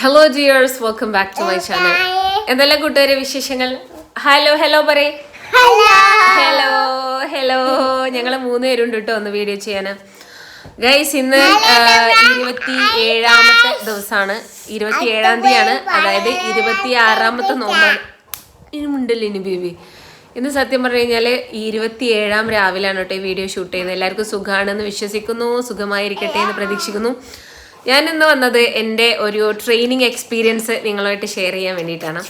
Hello dears, welcome back to my channel. എന്തെല്ലാം കൂട്ടുകാരെ വിശേഷങ്ങൾ? ഹലോ ഹലോ പറയേ. Hello hello. ഞങ്ങള് 3 പേരുണ്ട് കേട്ടോ ഒന്ന് വീഡിയോ ചെയ്യാന്. ഗൈസ്, ഇന്ന് 27ാമത്തെ ദിവസമാണ്. 27ാം തീയതിയാണ്, അതായത് 26ാമത്തെ നോമ്പാണ്. ഇനിമുണ്ടല്ലോ ഇനി ബേബി. ഇന്ന് സത്യം പറഞ്ഞു കഴിഞ്ഞാൽ 27ാം രാവിലാണ് കേട്ടോ ഈ വീഡിയോ ഷൂട്ട് ചെയ്യുന്നത്. എല്ലാവർക്കും സുഖമാണെന്ന് വിശ്വസിക്കുന്നു, സുഖമായിരിക്കട്ടെ എന്ന് പ്രതീക്ഷിക്കുന്നു. ഞാൻ ഇന്ന് വന്നത് എൻ്റെ ഒരു ട്രെയിനിങ് എക്സ്പീരിയൻസ് നിങ്ങളുമായിട്ട് ഷെയർ ചെയ്യാൻ വേണ്ടിയിട്ടാണ്.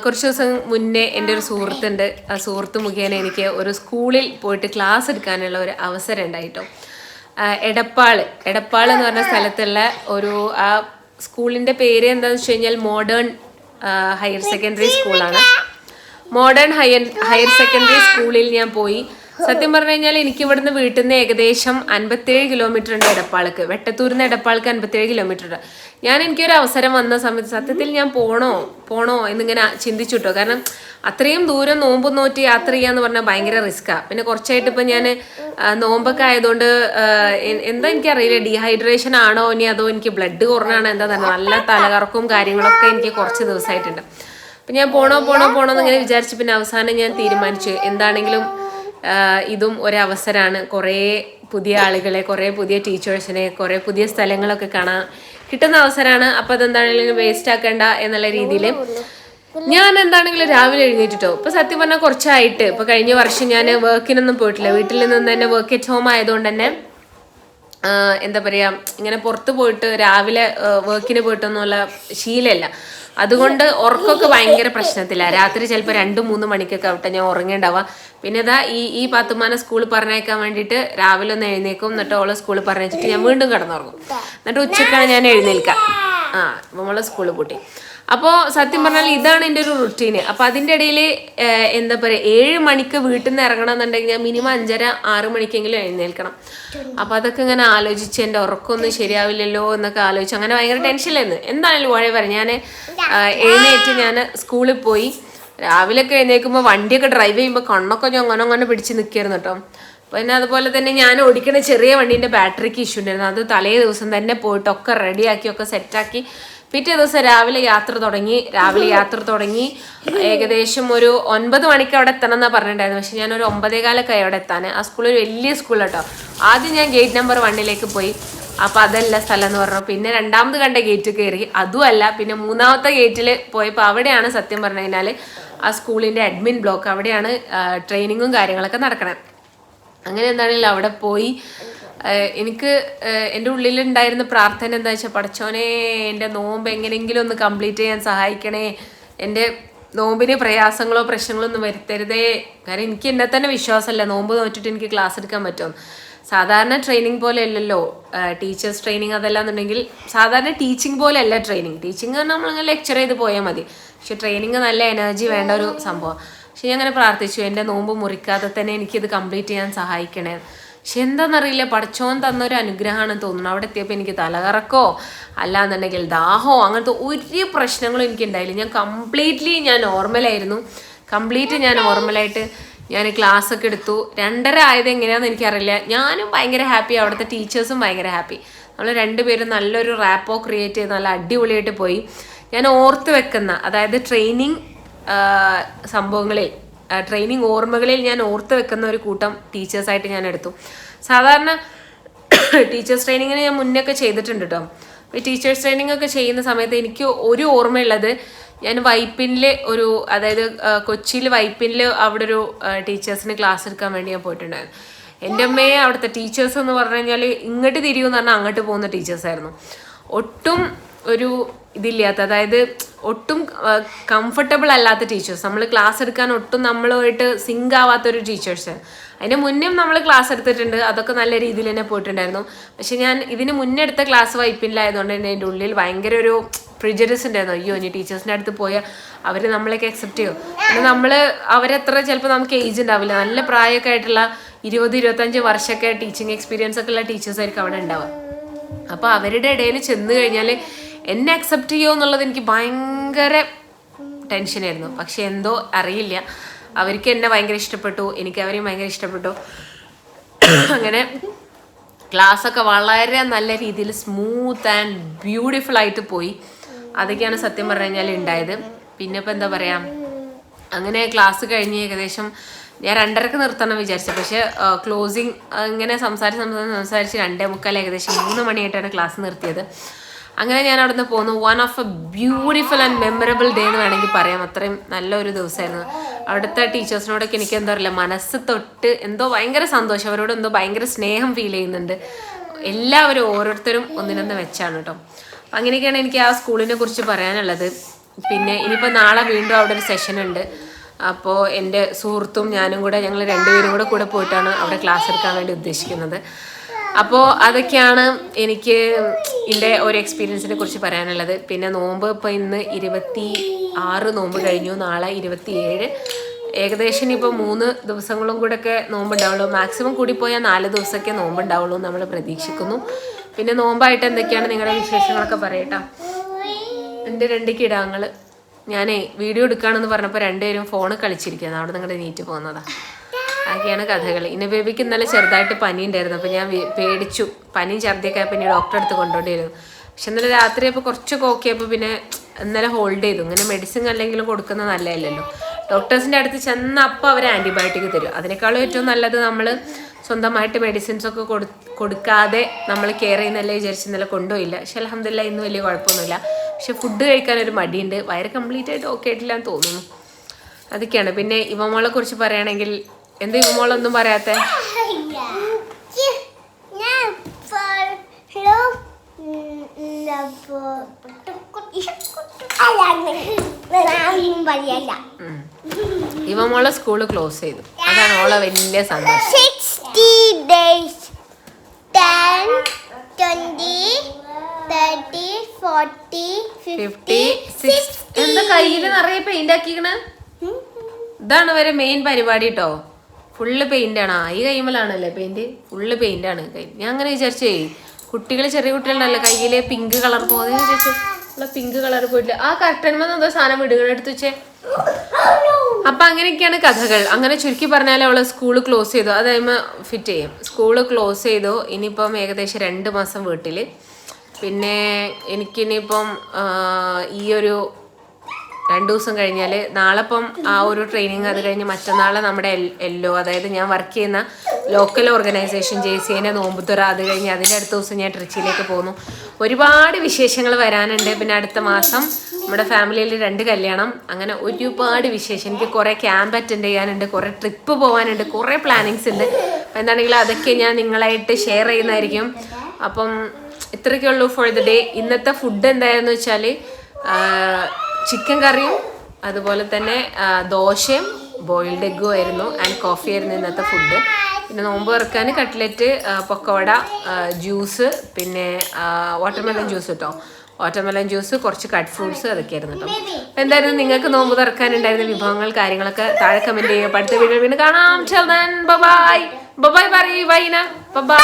കുറച്ച് ദിവസം മുന്നേ എൻ്റെ ഒരു സുഹൃത്തുണ്ട്. ആ സുഹൃത്ത് മുഖേന എനിക്ക് ഒരു സ്കൂളിൽ പോയിട്ട് ക്ലാസ് എടുക്കാനുള്ള ഒരു അവസരം ഉണ്ടായിട്ടോ. എടപ്പാൾ എന്ന് പറഞ്ഞ സ്ഥലത്തുള്ള ഒരു ആ സ്കൂളിൻ്റെ പേര് എന്താണെന്ന് വെച്ച് കഴിഞ്ഞാൽ മോഡേൺ ഹയർ സെക്കൻഡറി സ്കൂളാണ്. മോഡേൺ ഹയർ സെക്കൻഡറി സ്കൂളിൽ ഞാൻ പോയി. സത്യം പറഞ്ഞു കഴിഞ്ഞാൽ എനിക്ക് ഇവിടുന്ന് വീട്ടിൽ നിന്ന് ഏകദേശം 57 കിലോമീറ്റർ ഉണ്ട് എടപ്പാൾക്ക്. വെട്ടത്തൂരിൽ നിന്ന് എടപ്പാൾക്ക് 57 കിലോമീറ്റർ ഉണ്ട്. എനിക്കൊരു അവസരം വന്ന സമയത്ത് സത്യത്തിൽ ഞാൻ പോണോ എന്നിങ്ങനെ ചിന്തിച്ചു കേട്ടോ. കാരണം അത്രയും ദൂരം നോമ്പ് നോറ്റ് യാത്ര ചെയ്യാന്ന് പറഞ്ഞാൽ ഭയങ്കര റിസ്ക്കാണ്. പിന്നെ കുറച്ചായിട്ട് ഇപ്പം ഞാൻ നോമ്പൊക്കെ ആയതുകൊണ്ട് എന്താ എനിക്കറിയില്ല, ഡീഹൈഡ്രേഷൻ ആണോ ഇനി അതോ എനിക്ക് ബ്ലഡ് കുറഞ്ഞാണോ എന്താ തന്നെ, നല്ല തലകറക്കവും കാര്യങ്ങളൊക്കെ എനിക്ക് കുറച്ച് ദിവസമായിട്ടുണ്ട്. അപ്പം ഞാൻ പോണോ എന്നിങ്ങനെ വിചാരിച്ചു. പിന്നെ അവസാനം ഞാൻ തീരുമാനിച്ചു എന്താണെങ്കിലും ഇതും ഒരവസരമാണ്. കുറേ പുതിയ ആളുകളെ, കുറേ പുതിയ ടീച്ചേഴ്സിനെ, കുറേ പുതിയ സ്ഥലങ്ങളൊക്കെ കാണാൻ കിട്ടുന്ന അവസരമാണ്. അപ്പോൾ അതെന്താണെങ്കിലും വേസ്റ്റ് ആക്കേണ്ട എന്നുള്ള രീതിയിൽ ഞാൻ എന്താണെങ്കിലും രാവിലെ എഴുന്നേറ്റിട്ടോ. ഇപ്പോൾ സത്യം പറഞ്ഞാൽ കുറച്ചായിട്ട്, ഇപ്പോൾ കഴിഞ്ഞ വർഷം ഞാൻ വർക്കിനൊന്നും പോയിട്ടില്ല. വീട്ടിൽ നിന്ന് തന്നെ വർക്ക് അറ്റ് ഹോം ആയതുകൊണ്ട് തന്നെ എന്താ പറയുക, ഇങ്ങനെ പുറത്ത് പോയിട്ട് രാവിലെ വർക്കിന് പോയിട്ടൊന്നുമുള്ള ശീലമല്ല. അതുകൊണ്ട് ഉറക്കമൊക്കെ ഭയങ്കര പ്രശ്നത്തില്ല. രാത്രി ചിലപ്പോൾ 2-3 മണിക്കൊക്കെ ആവട്ടെ ഞാൻ ഉറങ്ങേണ്ടാവുക. പിന്നെ ഇതാ ഈ പാത്തുമാനെ സ്കൂളിൽ പറഞ്ഞേക്കാൻ വേണ്ടിയിട്ട് രാവിലെ ഒന്ന് എഴുന്നേക്കും. എന്നിട്ട് ഓളെ സ്കൂളിൽ പറഞ്ഞിട്ട് ഞാൻ വീണ്ടും കിടന്നുറങ്ങും. എന്നിട്ട് ഉച്ചക്കാണ് ഞാൻ എഴുന്നേൽക്കുക. നമ്മളെ സ്കൂളിൽ പൂട്ടി. അപ്പോൾ സത്യം പറഞ്ഞാൽ ഇതാണ് എൻ്റെ ഒരു റുട്ടീന്. അപ്പോൾ അതിൻ്റെ ഇടയിൽ എന്താ പറയുക, 7 മണിക്ക് വീട്ടിൽ നിന്ന് ഇറങ്ങണം എന്നുണ്ടെങ്കിൽ ഞാൻ മിനിമം 5:30-6 മണിക്കെങ്കിലും എഴുന്നേൽക്കണം. അപ്പോൾ അതൊക്കെ ഇങ്ങനെ ആലോചിച്ച് എൻ്റെ ഉറക്കമൊന്നും ശരിയാവില്ലല്ലോ എന്നൊക്കെ ആലോചിച്ച് അങ്ങനെ ഭയങ്കര ടെൻഷനിലായിരുന്നു. എന്തായാലും വഴി പറയാം, ഞാൻ എഴുന്നേറ്റ് ഞാൻ സ്കൂളിൽ പോയി. രാവിലെയൊക്കെ എഴുന്നേൽക്കുമ്പോൾ വണ്ടിയൊക്കെ ഡ്രൈവ് ചെയ്യുമ്പോൾ കണ്ണൊക്കെ ഞാൻ അങ്ങനെ പിടിച്ച് നിൽക്കായിരുന്നു കേട്ടോ. പിന്നെ അതുപോലെ തന്നെ ഞാൻ ഓടിക്കുന്ന ചെറിയ വണ്ടീൻ്റെ ബാറ്ററിക്ക് ഇഷ്യൂ ഉണ്ടായിരുന്നു. അത് തലേ ദിവസം തന്നെ പോയിട്ടൊക്കെ റെഡിയാക്കി ഒക്കെ സെറ്റാക്കി പിറ്റേ ദിവസം രാവിലെ യാത്ര തുടങ്ങി. ഏകദേശം ഒരു 9 മണിക്ക് അവിടെ എത്തണം എന്നാണ് പറഞ്ഞിട്ടുണ്ടായിരുന്നു. പക്ഷെ ഞാനൊരു 9:15 അവിടെ എത്താൻ. ആ സ്കൂൾ ഒരു വലിയ സ്കൂൾ കേട്ടോ. ആദ്യം ഞാൻ ഗേറ്റ് നമ്പർ 1 പോയി. അപ്പോൾ അതല്ല സ്ഥലം എന്ന് പറഞ്ഞു. പിന്നെ രണ്ടാമത് കണ്ട ഗേറ്റ് കയറി, അതുമല്ല. പിന്നെ 3ാമത്തെ ഗേറ്റിൽ പോയപ്പോൾ അവിടെയാണ് സത്യം പറഞ്ഞു കഴിഞ്ഞാൽ ആ സ്കൂളിൻ്റെ അഡ്മിൻ ബ്ലോക്ക്. അവിടെയാണ് ട്രെയിനിങ്ങും കാര്യങ്ങളൊക്കെ നടക്കണേ. അങ്ങനെ എന്താണെങ്കിലും അവിടെ പോയി. എനിക്ക് എൻ്റെ ഉള്ളിലുണ്ടായിരുന്ന പ്രാർത്ഥന എന്താ വെച്ചാൽ, പടച്ചോനെ എൻ്റെ നോമ്പ് എങ്ങനെയെങ്കിലും ഒന്ന് കംപ്ലീറ്റ് ചെയ്യാൻ സഹായിക്കണേ, എൻ്റെ നോമ്പിന് പ്രയാസങ്ങളോ പ്രശ്നങ്ങളോ ഒന്നും വരുത്തരുതേ. കാരണം എനിക്ക് എന്നെ തന്നെ വിശ്വാസമല്ല നോമ്പ് നോറ്റിട്ട് എനിക്ക് ക്ലാസ് എടുക്കാൻ പറ്റും. സാധാരണ ട്രെയിനിങ് പോലെ അല്ലല്ലോ ടീച്ചേഴ്സ് ട്രെയിനിങ്. അതല്ലാന്നുണ്ടെങ്കിൽ സാധാരണ ടീച്ചിങ് പോലെ അല്ല ട്രെയിനിങ്. ടീച്ചിങ് പറഞ്ഞാൽ നമ്മളിങ്ങനെ ലെക്ചർ ചെയ്ത് പോയാൽ മതി. പക്ഷെ ട്രെയിനിങ് നല്ല എനർജി വേണ്ട ഒരു സംഭവം. പക്ഷെ ഞാൻ അങ്ങനെ പ്രാർത്ഥിച്ചു, എൻ്റെ നോമ്പ് മുറിക്കാതെ തന്നെ എനിക്കിത് കംപ്ലീറ്റ് ചെയ്യാൻ സഹായിക്കണേ. പക്ഷെ എന്താണെന്നറിയില്ല, പടച്ചോൻ തന്നൊരു അനുഗ്രഹമാണെന്ന് തോന്നുന്നു. അവിടെ എത്തിയപ്പോൾ എനിക്ക് തലകറക്കോ അല്ലാന്നുണ്ടെങ്കിൽ ദാഹമോ അങ്ങനത്തെ ഒരു പ്രശ്നങ്ങളും എനിക്ക് ഉണ്ടായില്ല. ഞാൻ കംപ്ലീറ്റ്ലി നോർമലായിരുന്നു. ഞാൻ നോർമലായിട്ട് ഞാൻ ക്ലാസ്സൊക്കെ എടുത്തു. 2:30 ആയത് എങ്ങനെയാണെന്ന് എനിക്കറിയില്ല. ഞാനും ഭയങ്കര ഹാപ്പി, അവിടുത്തെ ടീച്ചേഴ്സും ഭയങ്കര ഹാപ്പി. നമ്മൾ രണ്ടുപേരും നല്ലൊരു റാപ്പോ ക്രിയേറ്റ് ചെയ്ത് നല്ല അടിപൊളിയായിട്ട് പോയി. ഞാൻ ഓർത്ത് വെക്കുന്ന, അതായത് ട്രെയിനിങ് സംഭവങ്ങളിൽ, ട്രെയിനിങ് ഓർമ്മകളിൽ ഞാൻ ഓർത്ത് വെക്കുന്ന ഒരു കൂട്ടം ടീച്ചേഴ്സായിട്ട് ഞാൻ എടുത്തു. സാധാരണ ടീച്ചേഴ്സ് ട്രെയിനിങ്ങിന് ഞാൻ മുന്നേ ചെയ്തിട്ടുണ്ട് കേട്ടോ. ഈ ടീച്ചേഴ്സ് ട്രെയിനിങ് ഒക്കെ ചെയ്യുന്ന സമയത്ത് എനിക്ക് ഒരു ഓർമ്മയുള്ളത്, ഞാൻ വൈപ്പിനിൽ ഒരു, അതായത് കൊച്ചിയിൽ വൈപ്പിനിൽ അവിടെ ഒരു ടീച്ചേഴ്സിന് ക്ലാസ് എടുക്കാൻ വേണ്ടി ഞാൻ പോയിട്ടുണ്ടായിരുന്നു. എൻ്റെ അമ്മയെ അവിടുത്തെ ടീച്ചേഴ്സ് എന്ന് പറഞ്ഞു കഴിഞ്ഞാൽ ഇങ്ങോട്ട് തിരിയുമെന്ന് പറഞ്ഞാൽ അങ്ങോട്ട് പോകുന്ന ടീച്ചേഴ്സായിരുന്നു. ഒട്ടും ഒരു ഇതില്ലാത്ത, അതായത് ഒട്ടും കംഫർട്ടബിൾ അല്ലാത്ത ടീച്ചേഴ്സ്. നമ്മൾ ക്ലാസ് എടുക്കാൻ ഒട്ടും നമ്മളുമായിട്ട് സിങ്ക് ആവാത്തൊരു ടീച്ചേഴ്സ്. അതിന് മുന്നേ നമ്മൾ ക്ലാസ് എടുത്തിട്ടുണ്ട്, അതൊക്കെ നല്ല രീതിയിൽ തന്നെ പോയിട്ടുണ്ടായിരുന്നു. പക്ഷെ ഞാൻ ഇതിന് മുന്നേ എടുത്ത ക്ലാസ് വൈപ്പിനിലായതുകൊണ്ട് തന്നെ എൻ്റെ ഉള്ളിൽ ഭയങ്കര ഒരു പ്രിജഡിസ് ഉണ്ടായിരുന്നു. അയ്യോ, ഇനി ടീച്ചേഴ്സിൻ്റെ അടുത്ത് പോയാൽ അവർ നമ്മളെയൊക്കെ അക്സെപ്റ്റ് ചെയ്യും. പിന്നെ അവരെത്ര ചിലപ്പോൾ നമുക്ക് ഏജ് ഉണ്ടാവില്ല, നല്ല പ്രായമൊക്കെ ആയിട്ടുള്ള 20-25 വർഷമൊക്കെ ടീച്ചിങ് എക്സ്പീരിയൻസ് ഒക്കെ ഉള്ള ടീച്ചേഴ്സായിരിക്കും അവിടെ ഉണ്ടാവുക. അപ്പോൾ അവരുടെ ഇടയിൽ ചെന്ന് കഴിഞ്ഞാൽ എന്നെ അക്സെപ്റ്റ് ചെയ്യുമോ എന്നുള്ളത് എനിക്ക് ഭയങ്കര ടെൻഷനായിരുന്നു. പക്ഷെ എന്തോ അറിയില്ല, അവർക്ക് എന്നെ ഭയങ്കര ഇഷ്ടപ്പെട്ടു, എനിക്ക് അവരെയും ഭയങ്കര ഇഷ്ടപ്പെട്ടു. അങ്ങനെ ക്ലാസ്സൊക്കെ വളരെ നല്ല രീതിയിൽ സ്മൂത്ത് ആൻഡ് ബ്യൂട്ടിഫുൾ ആയിട്ട് പോയി. അതൊക്കെയാണ് സത്യം പറഞ്ഞു കഴിഞ്ഞാൽ ഉണ്ടായത്. പിന്നെ ഇപ്പം എന്താ പറയുക, അങ്ങനെ ക്ലാസ് കഴിഞ്ഞ് ഏകദേശം ഞാൻ 2:30 നിർത്തണം വിചാരിച്ചത്. പക്ഷെ ക്ലോസിങ് ഇങ്ങനെ സംസാരിച്ച് 2:45 ഏകദേശം 3 മണിയായിട്ടാണ് ക്ലാസ് നിർത്തിയത്. അങ്ങനെ ഞാൻ അവിടെ നിന്ന് പോന്നു. One of A beautiful and memorable day എന്ന് വേണമെങ്കിൽ പറയാം. അത്രയും നല്ലൊരു ദിവസമായിരുന്നു. അവിടുത്തെ ടീച്ചേഴ്സിനോടൊക്കെ എനിക്ക് എന്താ പറയുക, മനസ്സ് തൊട്ട് എന്തോ ഭയങ്കര സന്തോഷം, അവരോട് എന്തോ ഭയങ്കര സ്നേഹം ഫീൽ ചെയ്യുന്നുണ്ട്. എല്ലാവരും ഓരോരുത്തരും ഒന്നിനൊന്ന് വെച്ചാണ് കേട്ടോ. അപ്പം അങ്ങനെയൊക്കെയാണ് എനിക്ക് ആ സ്കൂളിനെ കുറിച്ച് പറയാനുള്ളത്. പിന്നെ ഇനിയിപ്പോൾ നാളെ വീണ്ടും അവിടെ ഒരു സെഷൻ ഉണ്ട്. അപ്പോൾ എൻ്റെ സുഹൃത്തും ഞാനും കൂടെ, ഞങ്ങൾ 2 പേരും കൂടെ പോയിട്ടാണ് അവിടെ ക്ലാസ് എടുക്കാൻ വേണ്ടി ഉദ്ദേശിക്കുന്നത്. അപ്പോൾ അതൊക്കെയാണ് എനിക്ക് എൻ്റെ ഒരു എക്സ്പീരിയൻസിനെ കുറിച്ച് പറയാനുള്ളത്. പിന്നെ നോമ്പ് ഇപ്പോൾ ഇന്ന് 26 നോമ്പ് കഴിഞ്ഞു, നാളെ 27. ഏകദേശം ഇനിയിപ്പോൾ 3 ദിവസങ്ങളും കൂടെ ഒക്കെ നോമ്പുണ്ടാവുള്ളൂ. മാക്സിമം കൂടിപ്പോയാൽ 4 ദിവസമൊക്കെ നോമ്പുണ്ടാവുള്ളൂ നമ്മൾ പ്രതീക്ഷിക്കുന്നു. പിന്നെ നോമ്പായിട്ട് എന്തൊക്കെയാണ് നിങ്ങളുടെ വിശേഷങ്ങളൊക്കെ പറയട്ടോ. എൻ്റെ 2 കിടാങ്ങൾ, ഞാനേ വീഡിയോ എടുക്കുകയാണെന്ന് പറഞ്ഞപ്പോൾ 2 പേരും ഫോണ് കളിച്ചിരിക്കുകയാണ്. അവിടെ നിങ്ങളുടെ നീറ്റ് പോകുന്നതാണ്. അതൊക്കെയാണ് കഥകൾ. ഇന്ന ബേബിക്ക് ഇന്നലെ ചെറുതായിട്ട് പനി ഉണ്ടായിരുന്നു. അപ്പോൾ ഞാൻ പേടിച്ചു. പനിയും ഛർദിയൊക്കെ ആയപ്പോൾ ഇനി ഡോക്ടറെ അടുത്ത് കൊണ്ടുപോയിരുന്നു. പക്ഷെ ഇന്നലെ രാത്രി അപ്പോൾ കുറച്ചൊക്കെ ഓക്കെ ആയപ്പോൾ പിന്നെ ഇന്നലെ ഹോൾഡ് ചെയ്തു. ഇങ്ങനെ മെഡിസിൻ അല്ലെങ്കിലും കൊടുക്കുന്നത് നല്ലതല്ലല്ലോ. ഡോക്ടേഴ്സിൻ്റെ അടുത്ത് ചെന്ന അപ്പോൾ അവർ ആൻറ്റിബയോട്ടിക് തരും. അതിനേക്കാളും ഏറ്റവും നല്ലത് നമ്മൾ സ്വന്തമായിട്ട് മെഡിസിൻസൊക്കെ കൊടുക്കാതെ നമ്മൾ കെയർ ചെയ്യുന്നല്ലേ വിചാരിച്ച് ഇന്നലെ കൊണ്ടുപോയില്ല. പക്ഷെ അൽഹംദുലില്ലാ ഇന്ന് വലിയ കുഴപ്പമൊന്നുമില്ല. പക്ഷെ ഫുഡ് കഴിക്കാനൊരു മടിയുണ്ട്. വയറ് കംപ്ലീറ്റ് ആയിട്ട് ഓക്കെ ആയിട്ടില്ല എന്ന് തോന്നുന്നു. അതൊക്കെയാണ്. പിന്നെ ഇവമോളെ കുറിച്ച് പറയുകയാണെങ്കിൽ, എന്താ ഇവമോളൊന്നും പറയാത്തെ? ഇവമോളെ സ്കൂള് ക്ലോസ് ചെയ്തു. അതാണ് ഓളെ വലിയ സന്തോഷം. 60 days 10 20 30 40 50 60. എന്താ കയ്യില് നിറയെ പെയിന്റ് ആക്കിക്കണേ? ഇതാണ് വരെ മെയിൻ പരിപാടി കേട്ടോ. ഫുള്ള് പെയിന്റ് ആണ്. ഈ കൈമലാണല്ലേ പെയിന്റ്, ഫുള്ള് പെയിന്റ് ആണ് കൈ. ഞാൻ അങ്ങനെ വിചാരിച്ചേ, കുട്ടികൾ ചെറിയ കുട്ടികളുണ്ടല്ലോ കയ്യില് പിങ്ക് കളർ പോകുന്നത്, ഞാൻ വിചാരിച്ചു പിങ്ക് കളർ പോയിട്ടില്ല. ആ കർട്ടന്മേന്ന് എന്തോ സാധനം വിടുകയെടുത്ത് വെച്ചേ. അപ്പൊ അങ്ങനെയൊക്കെയാണ് കഥകൾ. അങ്ങനെ ചുരുക്കി പറഞ്ഞാൽ അവള് സ്കൂള് ക്ലോസ് ചെയ്തു. അതായത് ഫിറ്റ് ചെയ്യും. സ്കൂള് ക്ലോസ് ചെയ്തു. ഇനിയിപ്പം ഏകദേശം 2 മാസം വീട്ടില്. പിന്നെ എനിക്കിനിയിപ്പം ഈ ഒരു 2 ദിവസം കഴിഞ്ഞാൽ, നാളെ ഇപ്പം ആ ഒരു ട്രെയിനിങ്, അത് കഴിഞ്ഞ് മറ്റന്നാൾ നമ്മുടെ എല്ലോ, അതായത് ഞാൻ വർക്ക് ചെയ്യുന്ന ലോക്കൽ ഓർഗനൈസേഷൻ JCA നോമ്പുതുറ, അത് കഴിഞ്ഞ് അതിൻ്റെ അടുത്ത ദിവസം ഞാൻ ട്രിച്ചിയിലേക്ക് പോകുന്നു. ഒരുപാട് വിശേഷങ്ങൾ വരാനുണ്ട്. പിന്നെ അടുത്ത മാസം നമ്മുടെ ഫാമിലിയിൽ 2 കല്യാണം, അങ്ങനെ ഒരുപാട് വിശേഷം. എനിക്ക് കുറേ ക്യാമ്പ് അറ്റൻഡ് ചെയ്യാനുണ്ട്, കുറേ ട്രിപ്പ് പോകാനുണ്ട്, കുറേ പ്ലാനിങ്സ് ഉണ്ട്. എന്താണെങ്കിലും അതൊക്കെ ഞാൻ നിങ്ങളായിട്ട് ഷെയർ ചെയ്യുന്നതായിരിക്കും. അപ്പം ഇത്രയൊക്കെ ഉള്ളൂ ഫോർ ദ ഡേ. ഇന്നത്തെ ഫുഡ് എന്തായെന്ന് വെച്ചാൽ ചിക്കൻ കറിയും അതുപോലെ തന്നെ ദോശയും ബോയിൽഡ് എഗ്ഗും ആയിരുന്നു, ആൻഡ് കോഫി ആയിരുന്നു ഇന്നത്തെ ഫുഡ്. പിന്നെ നോമ്പ് തുറക്കാൻ കട്ട്ലറ്റ്, പൊക്കവട, ജ്യൂസ്, പിന്നെ വാട്ടർമെലൺ ജ്യൂസ് കേട്ടോ. വാട്ടർമെലൺ ജ്യൂസ്, കുറച്ച് കട്ട് ഫ്രൂട്ട്സ്, അതൊക്കെയായിരുന്നു കേട്ടോ. എന്തായാലും നിങ്ങൾക്ക് നോമ്പ് തുറക്കാനുണ്ടായിരുന്ന വിഭവങ്ങൾ കാര്യങ്ങളൊക്കെ താഴെ കമൻറ്റ് ചെയ്യുക. അടുത്ത വീഡിയോ വീണ്ടും കാണാം. ബൈ ബൈ പറയൂ വൈന. ബൈ.